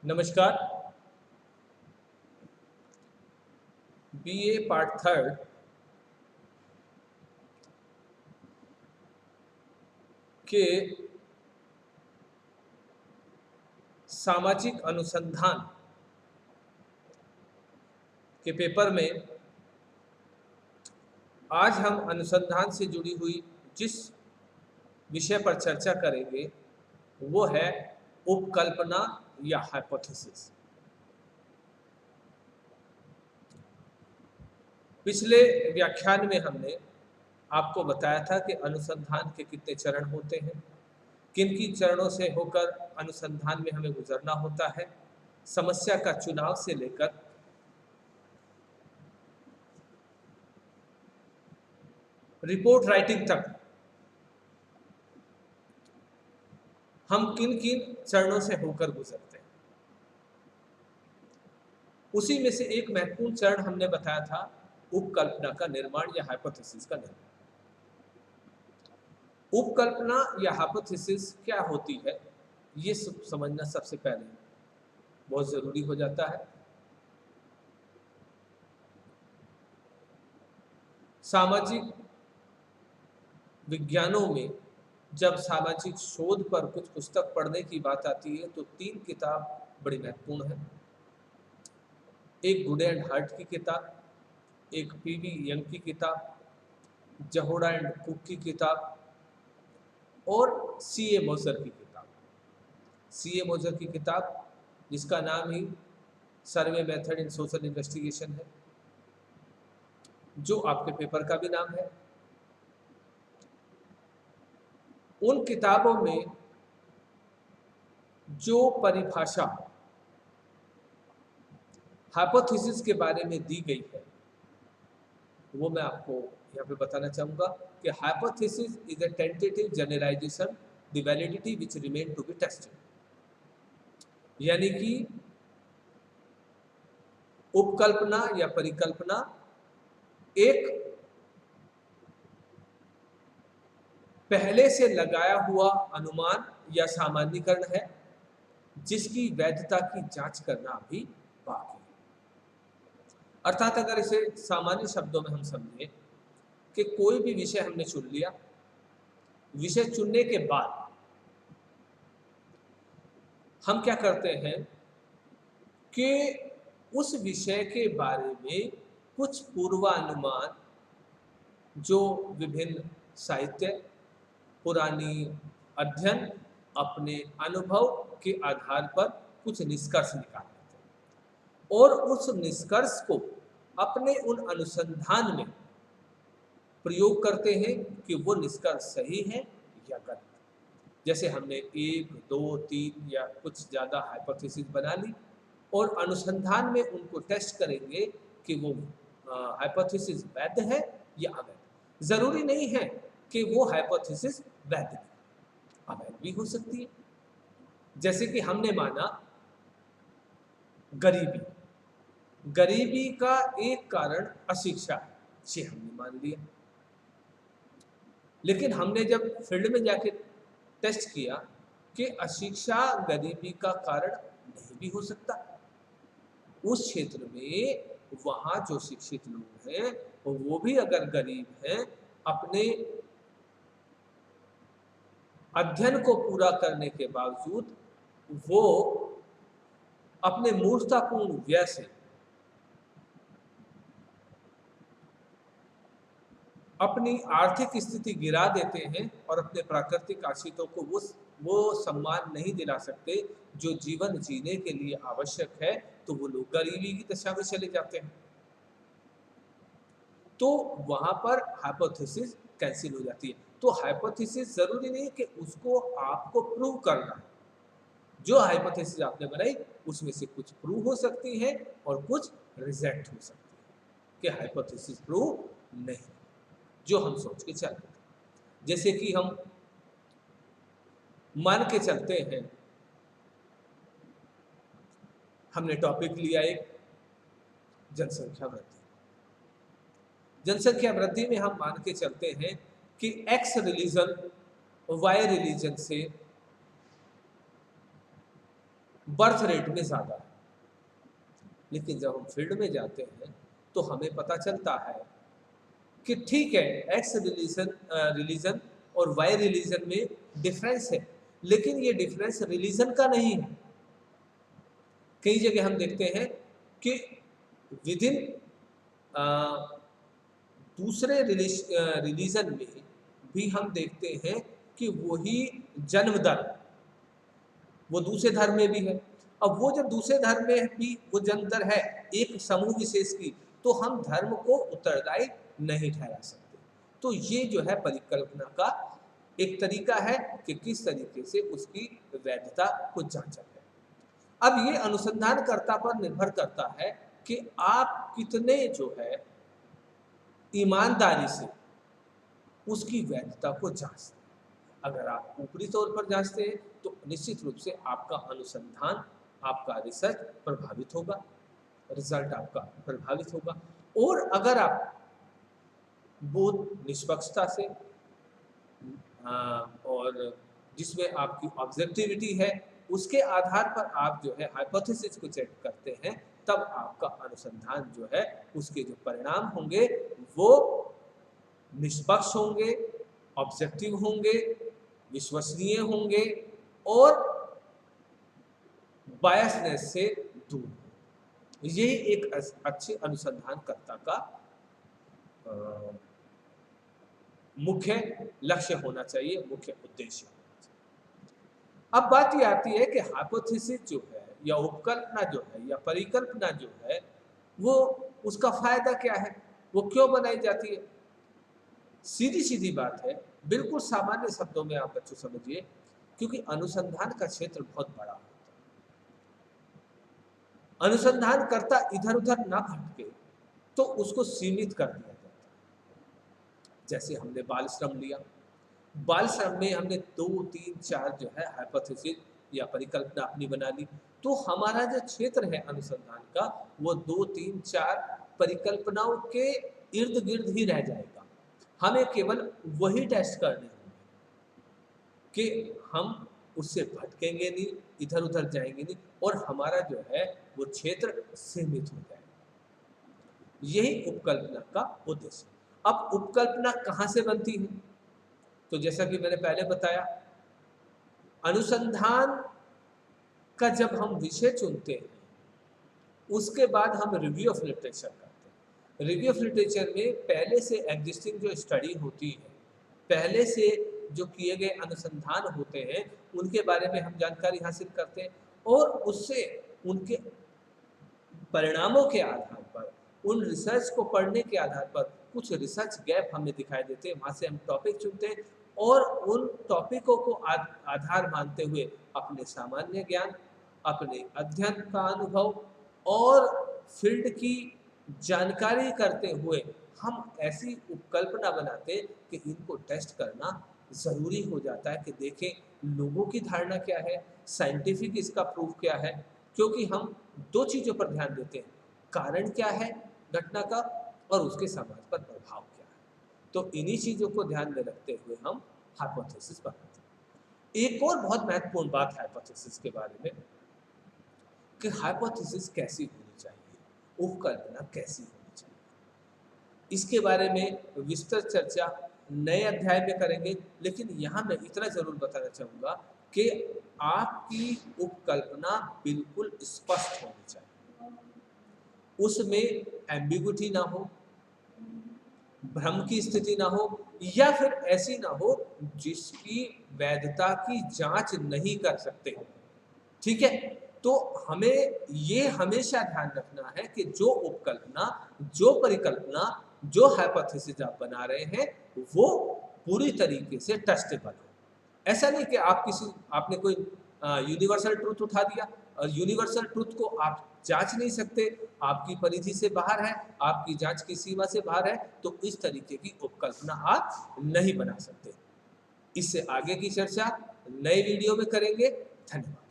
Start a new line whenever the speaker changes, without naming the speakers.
नमस्कार। BA part third के सामाजिक अनुसंधान के पेपर में आज हम अनुसंधान से जुड़ी हुई जिस विषय पर चर्चा करेंगे वो है उपकल्पना या हाइपोथेसिस। पिछले व्याख्यान में हमने आपको बताया था कि अनुसंधान के कितने चरण होते हैं, किन किन चरणों से होकर अनुसंधान में हमें गुजरना होता है, समस्या का चुनाव से लेकर रिपोर्ट राइटिंग तक हम किन किन चरणों से होकर गुजरते हैं। उसी में से एक महत्वपूर्ण चरण हमने बताया था उपकल्पना का निर्माण या हाइपोथेसिस का निर्माण। उपकल्पना या हाइपोथेसिस क्या होती है ये समझना सबसे पहले बहुत जरूरी हो जाता है। सामाजिक विज्ञानों में जब सामाजिक शोध पर कुछ पुस्तक पढ़ने की बात आती है तो तीन किताब बड़ी महत्वपूर्ण है। एक गुड एंड हार्ट की किताब, एक पीवी यंग की किताब, जहोड़ा एंड कुक की किताब और सीए मोजर की किताब। सीए मोजर की किताब जिसका नाम ही survey method in social investigation है, जो आपके पेपर का भी नाम है। उन किताबों में जो परिभाषा हाइपोथेसिस के बारे में दी गई है वो मैं आपको यहाँ पे बताना चाहूंगा कि hypothesis is a tentative generalisation the validity which remain to be tested. यानी कि उपकल्पना या परिकल्पना एक पहले से लगाया हुआ अनुमान या सामान्यीकरण है जिसकी वैधता की जांच करना अभी बाकी है। अर्थात अगर इसे सामान्य शब्दों में हम समझें कि कोई भी विषय हमने चुन लिया, विषय चुनने के बाद हम क्या करते हैं कि उस विषय के बारे में कुछ पूर्वानुमान जो विभिन्न साहित्य, पुरानी अध्ययन, अपने अनुभव के आधार पर कुछ निष्कर्ष निकाल लेते हैं और उस निष्कर्ष को अपने उन अनुसंधान में प्रयोग करते हैं कि वो निष्कर्ष सही है या गलत। जैसे हमने 1, 2, 3 या कुछ ज़्यादा हाइपोथेसिस बना ली और अनुसंधान में उनको टेस्ट करेंगे कि वो हाइपोथेसिस वैध है या अवैध। जरूरी नहीं है कि वो हाइपोथेसिस वैध है, अवैध भी हो सकती है। जैसे कि हमने माना गरीबी का एक कारण अशिक्षा है, ये हमने मान लिया। लेकिन हमने जब फील्ड में जाके टेस्ट किया कि अशिक्षा गरीबी का कारण नहीं भी हो सकता। उस क्षेत्र में वहां जो शिक्षित लोग हैं वो भी अगर गरीब हैं, अपने अध्ययन को पूरा करने के बावजूद वो अपने मूर्खतापूर्ण व्यय से अपनी आर्थिक स्थिति गिरा देते हैं और अपने प्राकृतिक आश्रितों को वो सम्मान नहीं दिला सकते जो जीवन जीने के लिए आवश्यक है, तो वो लोग गरीबी की दशा में चले जाते हैं। तो वहां पर हाइपोथेसिस कैंसिल हो जाती है। तो हाइपोथेसिस जरूरी नहीं कि उसको आपको प्रूव करना है। जो हाइपोथेसिस आपने बनाई उसमें से कुछ प्रूव हो सकती है और कुछ रिजेक्ट हो सकती है कि हाइपोथेसिस प्रूव नहीं, जो हम सोच के चल रहे थे। जैसे कि हम मान के चलते हैं, हमने टॉपिक लिया एक जनसंख्या वृद्धि। जनसंख्या वृद्धि में हम मान के चलते हैं कि एक्स रिलीजन वाई रिलीजन से बर्थ रेट में ज़्यादा है। लेकिन जब हम फील्ड में जाते हैं तो हमें पता चलता है कि ठीक है, एक्स रिलीजन और वाई रिलीजन में डिफरेंस है, लेकिन ये डिफरेंस रिलीजन का नहीं है। कई जगह हम देखते हैं कि विद इन दूसरे रिलीजन में भी हम देखते हैं कि वही जन्म दर वो दूसरे धर्म में भी है। अब वो जब दूसरे धर्म में भी वो जन्म दर है एक समूह विशेष की, तो हम धर्म को उत्तरदायी नहीं ठहरा सकते। तो ये जो है परिकल्पना का एक तरीका है कि किस तरीके से उसकी वैधता को जांचा जाए। अब ये अनुसंधानकर्ता पर निर्भर करता है कि आप कितने जो है ईमानदारी से उसकी वैधता को जांचते हैं। अगर आप ऊपरी तौर पर जांचते हैं तो निश्चित रूप से आपका अनुसंधान, आपका रिसर्च प्रभावित होगा, रिजल्ट आपका प्रभावित होगा। और अगर आप बहुत निष्पक्षता से और जिसमें आपकी ऑब्जेक्टिविटी है उसके आधार पर आप जो है हाइपोथेसिस को चेक करते हैं, तब आपका अनुसंधान जो है उसके जो परिणाम होंगे वो निष्पक्ष होंगे, ऑब्जेक्टिव होंगे, विश्वसनीय होंगे और बायसनेस से दूर। यही एक अच्छे अनुसंधानकर्ता का मुख्य लक्ष्य होना चाहिए, मुख्य उद्देश्य होना चाहिए। अब बात ये आती है कि हाइपोथेसिस जो है या उपकल्पना जो है या परिकल्पना जो है वो उसका फायदा क्या है, वो क्यों बनाई जाती है। सीधी सीधी बात है, बिल्कुल सामान्य शब्दों में आप बच्चों समझिए, क्योंकि अनुसंधान का क्षेत्र बहुत बड़ा होता है। अनुसंधानकर्ता इधर उधर ना भटके तो उसको सीमित कर दिया जाता है। जैसे हमने बाल श्रम लिया, बाल श्रम में हमने 2, 3, 4 जो है हाइपोथेसिस या परिकल्पना अपनी बना ली, तो हमारा जो क्षेत्र है अनुसंधान का वो 2, 3, 4 परिकल्पनाओं के इर्द गिर्द ही रह जाएगा। हमें केवल वही टेस्ट करने होंगे कि हम उससे भटकेंगे नहीं, इधर उधर जाएंगे नहीं और हमारा जो है वो क्षेत्र सीमित हो जाएगा। यही उपकल्पना का उद्देश्य। अब उपकल्पना कहाँ से बनती है, तो जैसा कि मैंने पहले बताया, अनुसंधान का जब हम विषय चुनते हैं उसके बाद हम रिव्यू ऑफ लिटरेचर करते हैं। रिव्यू ऑफ लिटरेचर में पहले से एग्जिस्टिंग जो स्टडी होती है, पहले से जो किए गए अनुसंधान होते हैं उनके बारे में हम जानकारी हासिल करते हैं और उससे उनके परिणामों के आधार पर, उन रिसर्च को पढ़ने के आधार पर कुछ रिसर्च गैप हमें दिखाई देते हैं, वहाँ से हम टॉपिक चुनते हैं और उन टॉपिकों को आधार मानते हुए अपने सामान्य ज्ञान, अपने अध्ययन का अनुभव और फील्ड की जानकारी करते हुए हम ऐसी उपकल्पना बनाते हैं कि इनको टेस्ट करना ज़रूरी हो जाता है कि देखें लोगों की धारणा क्या है, साइंटिफिक इसका प्रूफ क्या है। क्योंकि हम 2 चीज़ों पर ध्यान देते हैं, कारण क्या है घटना का और उसके समाज पर प्रभाव क्या है। तो इन्हीं चीज़ों को ध्यान में रखते हुए हम हाइपोथेसिस बनाते हैं। एक और बहुत महत्वपूर्ण बात हाइपोथेसिस के बारे में कि हाइपोथेसिस कैसी होनी चाहिए, उपकल्पना कैसी होनी चाहिए, इसके बारे में विस्तृत चर्चा नए अध्याय में करेंगे। लेकिन यहाँ मैं इतना जरूर बताना चाहूँगा कि आपकी उपकल्पना बिल्कुल स्पष्ट होनी चाहिए, उसमें एम्बिगुइटी ना हो, भ्रम की स्थिति ना हो या फिर ऐसी ना हो जिसकी वैधता की जांच नहीं कर सकते। ठीक है, तो हमें ये हमेशा ध्यान रखना है कि जो उपकल्पना, जो परिकल्पना, जो हाइपोथेसिस आप बना रहे हैं वो पूरी तरीके से टेस्टेबल हो। ऐसा नहीं कि आपने कोई यूनिवर्सल ट्रूथ उठा दिया और यूनिवर्सल ट्रूथ को आप जांच नहीं सकते, आपकी परिधि से बाहर है, आपकी जांच की सीमा से बाहर है, तो इस तरीके की उपकल्पना आप नहीं बना सकते। इससे आगे की चर्चा नए वीडियो में करेंगे। धन्यवाद।